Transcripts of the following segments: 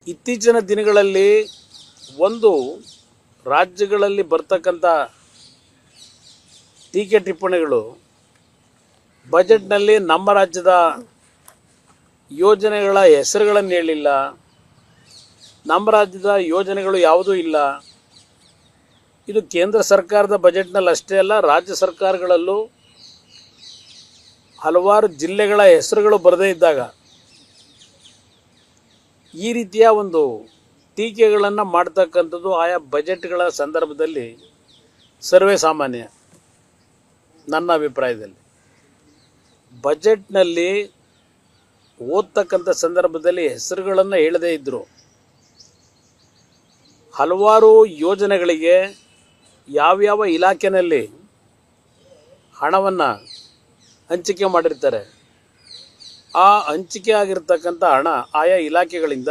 ಇತ್ತೀಚಿನ ದಿನಗಳಲ್ಲಿ ಒಂದು ರಾಜ್ಯಗಳಲ್ಲಿ ಬರ್ತಕ್ಕಂಥ ಟೀಕೆ ಟಿಪ್ಪಣಿಗಳು ಬಜೆಟ್ನಲ್ಲಿ ನಮ್ಮ ರಾಜ್ಯದ ಯೋಜನೆಗಳ ಹೆಸರುಗಳನ್ನು ಹೇಳಿಲ್ಲ. ನಮ್ಮ ರಾಜ್ಯದ ಯೋಜನೆಗಳು ಯಾವುದೂ ಇಲ್ಲ. ಇದು ಕೇಂದ್ರ ಸರ್ಕಾರದ ಬಜೆಟ್ನಲ್ಲಿ ಅಷ್ಟೇ ಅಲ್ಲ, ರಾಜ್ಯ ಸರ್ಕಾರಗಳಲ್ಲೂ ಹಲವಾರು ಜಿಲ್ಲೆಗಳ ಹೆಸರುಗಳು ಬರದೇ ಇದ್ದಾಗ ಈ ರೀತಿಯ ಒಂದು ಟೀಕೆಗಳನ್ನು ಮಾಡ್ತಕ್ಕಂಥದ್ದು ಆಯಾ ಬಜೆಟ್ಗಳ ಸಂದರ್ಭದಲ್ಲಿ ಸರ್ವೇ ಸಾಮಾನ್ಯ. ನನ್ನ ಅಭಿಪ್ರಾಯದಲ್ಲಿ ಬಜೆಟ್ನಲ್ಲಿ ಓದ್ತಕ್ಕಂಥ ಸಂದರ್ಭದಲ್ಲಿ ಹೆಸರುಗಳನ್ನು ಹೇಳದೇ ಇದ್ದರು ಹಲವಾರು ಯೋಜನೆಗಳಿಗೆ ಯಾವ್ಯಾವ ಇಲಾಖೆಯಲ್ಲಿ ಹಣವನ್ನು ಹಂಚಿಕೆ ಮಾಡಿರ್ತಾರೆ, ಆ ಹಂಚಿಕೆ ಆಗಿರ್ತಕ್ಕಂಥ ಹಣ ಆಯಾ ಇಲಾಖೆಗಳಿಂದ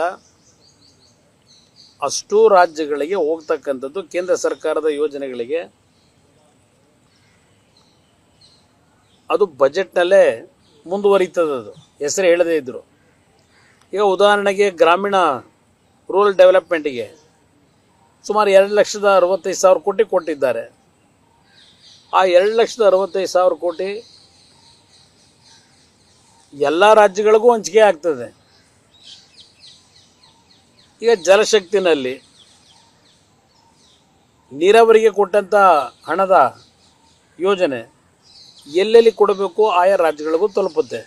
ಅಷ್ಟೂ ರಾಜ್ಯಗಳಿಗೆ ಹೋಗ್ತಕ್ಕಂಥದ್ದು ಕೇಂದ್ರ ಸರ್ಕಾರದ ಯೋಜನೆಗಳಿಗೆ ಅದು ಬಜೆಟ್ನಲ್ಲೇ ಮುಂದುವರಿತದೆ. ಅದು ಹೆಸರು ಹೇಳದೇ ಇದ್ದರು. ಈಗ ಉದಾಹರಣೆಗೆ ಗ್ರಾಮೀಣ ರೂರಲ್ ಡೆವಲಪ್ಮೆಂಟಿಗೆ ಸುಮಾರು 2,65,000 ಕೋಟಿ ಕೊಟ್ಟಿದ್ದಾರೆ. ಆ 2,65,000 ಕೋಟಿ ಎಲ್ಲ ರಾಜ್ಯಗಳಿಗೂ ಹಂಚಿಕೆ ಆಗ್ತದೆ. ಈಗ ಜಲಶಕ್ತಿನಲ್ಲಿ ನೀರಾವರಿಗೆ ಕೊಟ್ಟಂಥ ಹಣದ ಯೋಜನೆ ಎಲ್ಲೆಲ್ಲಿ ಕೊಡಬೇಕು ಆಯಾ ರಾಜ್ಯಗಳಿಗೂ ತಲುಪುತ್ತೆ.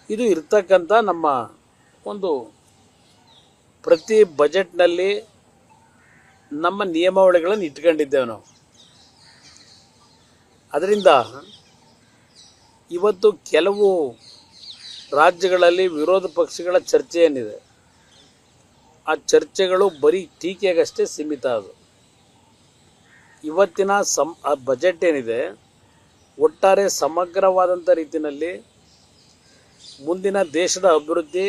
ಇದು ಇರ್ತಕ್ಕಂಥ ನಮ್ಮ ಒಂದು ಪ್ರತಿ ಬಜೆಟ್ನಲ್ಲಿ ನಮ್ಮ ನಿಯಮಾವಳಿಗಳನ್ನು ಇಟ್ಕೊಂಡಿದ್ದೇವೆ ನಾವು. ಅದರಿಂದ ಇವತ್ತು ಕೆಲವು ರಾಜ್ಯಗಳಲ್ಲಿ ವಿರೋಧ ಪಕ್ಷಗಳ ಚರ್ಚೆ ಏನಿದೆ, ಆ ಚರ್ಚೆಗಳು ಬರೀ ಟೀಕೆಗಷ್ಟೇ ಸೀಮಿತ. ಅದು ಇವತ್ತಿನ ಬಜೆಟ್ ಏನಿದೆ ಒಟ್ಟಾರೆ ಸಮಗ್ರವಾದಂಥ ರೀತಿಯಲ್ಲಿ ಮುಂದಿನ ದೇಶದ ಅಭಿವೃದ್ಧಿ,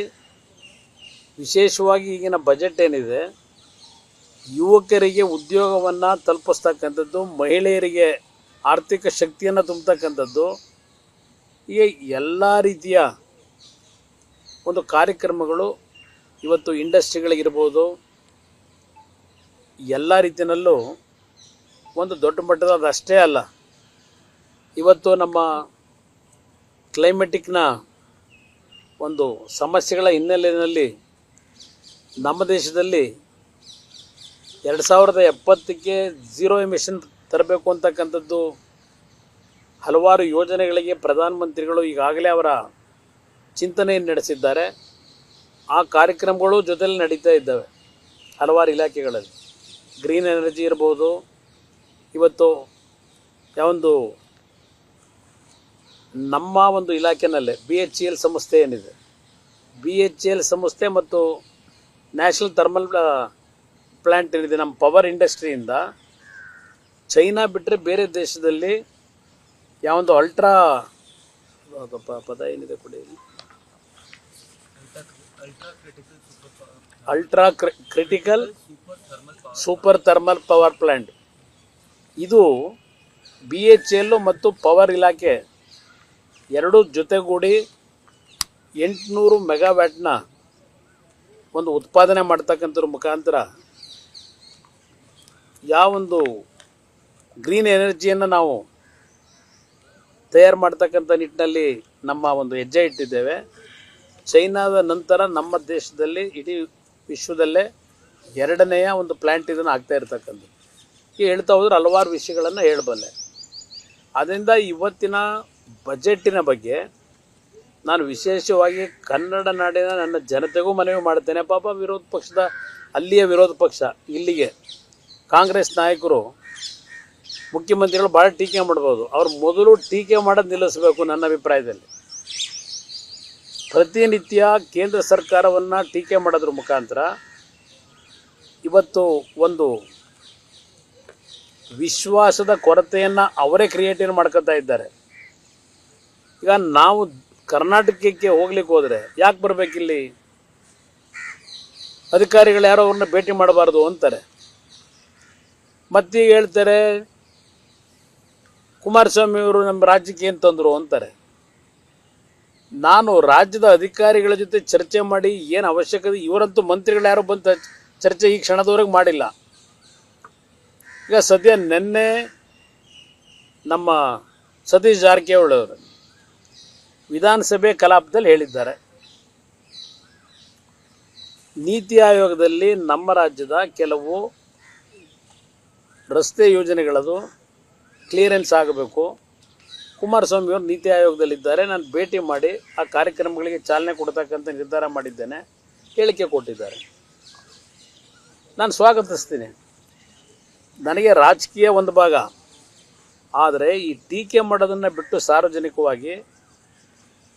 ವಿಶೇಷವಾಗಿ ಈಗಿನ ಬಜೆಟ್ ಏನಿದೆ ಯುವಕರಿಗೆ ಉದ್ಯೋಗವನ್ನು ತಲುಪಿಸ್ತಕ್ಕಂಥದ್ದು, ಮಹಿಳೆಯರಿಗೆ ಆರ್ಥಿಕ ಶಕ್ತಿಯನ್ನು ತುಂಬತಕ್ಕಂಥದ್ದು, ಹೀಗೆ ಎಲ್ಲ ರೀತಿಯ ಒಂದು ಕಾರ್ಯಕ್ರಮಗಳು ಇವತ್ತು ಇಂಡಸ್ಟ್ರಿಗಳಿಗಿರ್ಬೋದು ಎಲ್ಲ ರೀತಿಯಲ್ಲೂ ಒಂದು ದೊಡ್ಡ ಮಟ್ಟದ ಅಷ್ಟೇ ಅಲ್ಲ, ಇವತ್ತು ನಮ್ಮ ಕ್ಲೈಮೆಟಿಕ್ನ ಒಂದು ಸಮಸ್ಯೆಗಳ ಹಿನ್ನೆಲೆಯಲ್ಲಿ ನಮ್ಮ ದೇಶದಲ್ಲಿ 2070ಕ್ಕೆ ಝೀರೋ ಎಮಿಷನ್ ತರಬೇಕು ಅಂತಕ್ಕಂಥದ್ದು ಹಲವಾರು ಯೋಜನೆಗಳಿಗೆ ಪ್ರಧಾನಮಂತ್ರಿಗಳು ಈಗಾಗಲೇ ಅವರ ಚಿಂತನೆಯನ್ನು ನಡೆಸಿದ್ದಾರೆ. ಆ ಕಾರ್ಯಕ್ರಮಗಳು ಜೊತೆಯಲ್ಲಿ ನಡೀತಾ ಇದ್ದಾವೆ ಹಲವಾರು ಇಲಾಖೆಗಳಲ್ಲಿ. ಗ್ರೀನ್ ಎನರ್ಜಿ ಇರ್ಬೋದು, ಇವತ್ತು ಯಾವೊಂದು ನಮ್ಮ ಒಂದು ಇಲಾಖೆನಲ್ಲೇ BHEL ಸಂಸ್ಥೆ ಏನಿದೆ, BHEL ಸಂಸ್ಥೆ ಮತ್ತು ನ್ಯಾಷನಲ್ ಥರ್ಮಲ್ ಪ್ಲ್ಯಾಂಟ್ ಏನಿದೆ ನಮ್ಮ ಪವರ್ ಇಂಡಸ್ಟ್ರಿಯಿಂದ ಚೈನಾ ಬಿಟ್ಟರೆ ಬೇರೆ ದೇಶದಲ್ಲಿ ಯಾವೊಂದು ಪದ ಏನಿದೆ ಕೊಡಿ, ultra critical super thermal power plant, ಇದು BHEL ಮತ್ತು ಪವರ್ ಇಲಾಖೆ ಎರಡೂ ಜೊತೆಗೂಡಿ 800 ಮೆಗಾವ್ಯಾಟ್ನ ಒಂದು ಉತ್ಪಾದನೆ ಮಾಡ್ತಕ್ಕಂಥದ್ರ ಮುಖಾಂತರ ಯಾವೊಂದು ಗ್ರೀನ್ ಎನರ್ಜಿಯನ್ನು ನಾವು ತಯಾರು ಮಾಡ್ತಕ್ಕಂಥ ನಿಟ್ಟಿನಲ್ಲಿ ನಮ್ಮ ಒಂದು ಹೆಜ್ಜೆ ಇಟ್ಟಿದ್ದೇವೆ. ಚೈನಾದ ನಂತರ ನಮ್ಮ ದೇಶದಲ್ಲಿ ಇಡೀ ವಿಶ್ವದಲ್ಲೇ 2ನೆಯ ಒಂದು ಪ್ಲ್ಯಾಂಟ್ ಇದನ್ನು ಆಗ್ತಾ ಇರ್ತಕ್ಕಂಥದ್ದು. ಈ ಹೇಳ್ತಾ ಹೋದ್ರೆ ಹಲವಾರು ವಿಷಯಗಳನ್ನು ಹೇಳಬಲ್ಲೆ. ಅದರಿಂದ ಇವತ್ತಿನ ಬಜೆಟ್ಟಿನ ಬಗ್ಗೆ ನಾನು ವಿಶೇಷವಾಗಿ ಕನ್ನಡ ನಾಡಿನ ನನ್ನ ಜನತೆಗೂ ಮನವಿ ಮಾಡ್ತೇನೆ. ಪಾಪ ವಿರೋಧ ಪಕ್ಷದ ಅಲ್ಲಿಯ ವಿರೋಧ ಪಕ್ಷ ಇಲ್ಲಿಗೆ ಕಾಂಗ್ರೆಸ್ ನಾಯಕರು ಮುಖ್ಯಮಂತ್ರಿಗಳು ಭಾಳ ಟೀಕೆ ಮಾಡ್ಬೋದು. ಅವ್ರು ಮೊದಲು ಟೀಕೆ ಮಾಡೋದು ನಿಲ್ಲಿಸಬೇಕು. ನನ್ನ ಅಭಿಪ್ರಾಯದಲ್ಲಿ ಪ್ರತಿನಿತ್ಯ ಕೇಂದ್ರ ಸರ್ಕಾರವನ್ನು ಟೀಕೆ ಮಾಡೋದ್ರ ಮುಖಾಂತರ ಇವತ್ತು ಒಂದು ವಿಶ್ವಾಸದ ಕೊರತೆಯನ್ನು ಅವರೇ ಕ್ರಿಯೇಟ್ ಮಾಡ್ಕೊತಾ ಇದ್ದಾರೆ. ಈಗ ನಾವು ಕರ್ನಾಟಕಕ್ಕೆ ಹೋಗ್ಲಿಕ್ಕೆ ಹೋದರೆ ಯಾಕೆ ಬರಬೇಕಿಲ್ಲಿ, ಅಧಿಕಾರಿಗಳು ಯಾರೋ ಅವ್ರನ್ನ ಭೇಟಿ ಮಾಡಬಾರ್ದು ಅಂತಾರೆ. ಮತ್ತೀಗ ಹೇಳ್ತಾರೆ ಕುಮಾರಸ್ವಾಮಿ ಅವರು ನಮ್ಮ ರಾಜ್ಯಕ್ಕೆ ಏನು ತಂದರು ಅಂತಾರೆ. ನಾನು ರಾಜ್ಯದ ಅಧಿಕಾರಿಗಳ ಜೊತೆ ಚರ್ಚೆ ಮಾಡಿ ಏನು ಅವಶ್ಯಕತೆ, ಇವರಂತೂ ಮಂತ್ರಿಗಳು ಯಾರು ಬಂದು ಚರ್ಚೆ ಈ ಕ್ಷಣದವರೆಗೆ ಮಾಡಿಲ್ಲ. ಈಗ ಸದ್ಯ ನಿನ್ನೆ ನಮ್ಮ ಸತೀಶ್ ಜಾರಕಿಹೊಳಿ ಅವರು ವಿಧಾನಸಭೆ ಕಲಾಪದಲ್ಲಿ ಹೇಳಿದ್ದಾರೆ, ನೀತಿ ಆಯೋಗದಲ್ಲಿ ನಮ್ಮ ರಾಜ್ಯದ ಕೆಲವು ರಸ್ತೆ ಯೋಜನೆಗಳದು ಕ್ಲಿಯರೆನ್ಸ್ ಆಗಬೇಕು. ಕುಮಾರಸ್ವಾಮಿ ಅವರು ನೀತಿ ಆಯೋಗದಲ್ಲಿದ್ದಾರೆ, ನಾನು ಭೇಟಿ ಮಾಡಿ ಆ ಕಾರ್ಯಕ್ರಮಗಳಿಗೆ ಚಾಲನೆ ಕೊಡ್ತಕ್ಕಂಥ ನಿರ್ಧಾರ ಮಾಡಿದ್ದೇನೆ, ಹೇಳಿಕೆ ಕೊಟ್ಟಿದ್ದಾರೆ. ನಾನು ಸ್ವಾಗತಿಸ್ತೀನಿ. ನನಗೆ ರಾಜಕೀಯ ಒಂದು ಭಾಗ, ಆದರೆ ಈ ಟೀಕೆ ಮಾಡೋದನ್ನು ಬಿಟ್ಟು ಸಾರ್ವಜನಿಕವಾಗಿ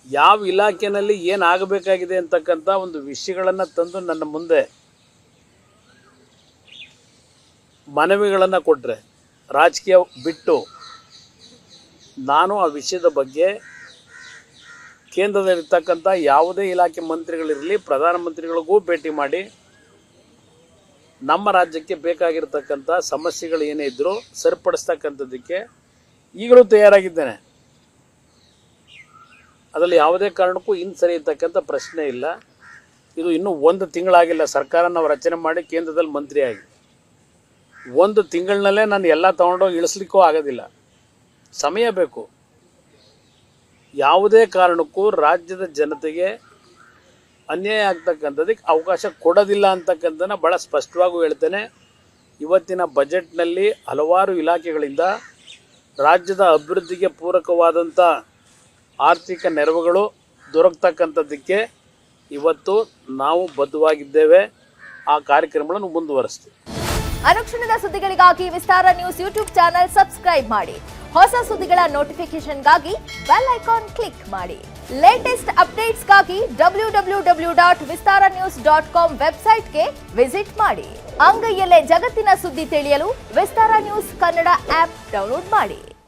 ಯಾವ ಇಲಾಖೆಯಲ್ಲಿ ಏನಾಗಬೇಕಾಗಿದೆ ಅಂತಕ್ಕಂಥ ಒಂದು ವಿಷಯಗಳನ್ನು ತಂದು ನನ್ನ ಮುಂದೆ ಮನವಿಗಳನ್ನು ಕೊಟ್ಟರೆ, ರಾಜಕೀಯ ಬಿಟ್ಟು ನಾನು ಆ ವಿಷಯದ ಬಗ್ಗೆ ಕೇಂದ್ರದಲ್ಲಿರ್ತಕ್ಕಂಥ ಯಾವುದೇ ಇಲಾಖೆ ಮಂತ್ರಿಗಳಿರಲಿ, ಪ್ರಧಾನಮಂತ್ರಿಗಳಿಗೂ ಭೇಟಿ ಮಾಡಿ ನಮ್ಮ ರಾಜ್ಯಕ್ಕೆ ಬೇಕಾಗಿರ್ತಕ್ಕಂಥ ಸಮಸ್ಯೆಗಳು ಏನೇ ಇದ್ದರೂ ಸರಿಪಡಿಸ್ತಕ್ಕಂಥದ್ದಕ್ಕೆ ಈಗಲೂ ತಯಾರಾಗಿದ್ದೇನೆ. ಅದರಲ್ಲಿ ಯಾವುದೇ ಕಾರಣಕ್ಕೂ ಇನ್ನು ಸರಿ ಇರ್ತಕ್ಕಂಥ ಪ್ರಶ್ನೆ ಇಲ್ಲ. ಇದು ಇನ್ನೂ 1 ತಿಂಗಳಾಗಿಲ್ಲ ಸರ್ಕಾರ ನಾವು ರಚನೆ ಮಾಡಿ ಕೇಂದ್ರದಲ್ಲಿ ಮಂತ್ರಿಯಾಗಿ. 1 ತಿಂಗಳಿನಲ್ಲೇ ನಾನು ಎಲ್ಲ ತೊಗೊಂಡೋಗಿ ಇಳಿಸ್ಲಿಕ್ಕೂ ಆಗೋದಿಲ್ಲ, ಸಮಯ ಬೇಕು. ಯಾವುದೇ ಕಾರಣಕ್ಕೂ ರಾಜ್ಯದ ಜನತೆಗೆ ಅನ್ಯಾಯ ಆಗ್ತಕ್ಕಂಥದ್ದಕ್ಕೆ ಅವಕಾಶ ಕೊಡೋದಿಲ್ಲ ಅಂತಕ್ಕಂಥದ್ದನ್ನು ಭಾಳ ಸ್ಪಷ್ಟವಾಗೂ ಹೇಳ್ತೇನೆ. ಇವತ್ತಿನ ಬಜೆಟ್ನಲ್ಲಿ ಹಲವಾರು ಇಲಾಖೆಗಳಿಂದ ರಾಜ್ಯದ ಅಭಿವೃದ್ಧಿಗೆ ಪೂರಕವಾದಂಥ ಆರ್ಥಿಕ ನೆರವುಗಳು ದೊರಕತಕ್ಕಂಥದ್ದಕ್ಕೆ ಇವತ್ತು ನಾವು ಬದ್ಧವಾಗಿದ್ದೇವೆ. ಆ ಕಾರ್ಯಕ್ರಮಗಳನ್ನು ಮುಂದುವರಿಸ್ತೀವಿ. ಅನುಕ್ಷಣದ ಸುದ್ದಿಗಳಿಗಾಗಿ ವಿಸ್ತಾರ ನ್ಯೂಸ್ ಯೂಟ್ಯೂಬ್ ಚಾನೆಲ್ ಸಬ್ಸ್ಕ್ರೈಬ್ ಮಾಡಿ. ಹೊಸ ಸುದ್ದಿಗಳ ನೋಟಿಫಿಕೇಶನ್ಗಾಗಿ ಬೆಲ್ ಐಕಾನ್ ಕ್ಲಿಕ್ ಮಾಡಿ. ಲೇಟೆಸ್ಟ್ ಅಪ್ಡೇಟ್ಸ್ಗಾಗಿ www.vistaranews.com ವೆಬ್ಸೈಟ್ಗೆ ವಿಸಿಟ್ ಮಾಡಿ. ಅಂಗೈಯಲ್ಲೇ ಜಗತ್ತಿನ ಸುದ್ದಿ ತಿಳಿಯಲು ವಿಸ್ತಾರ ನ್ಯೂಸ್ ಕನ್ನಡ ಆಪ್ ಡೌನ್ಲೋಡ್ ಮಾಡಿ.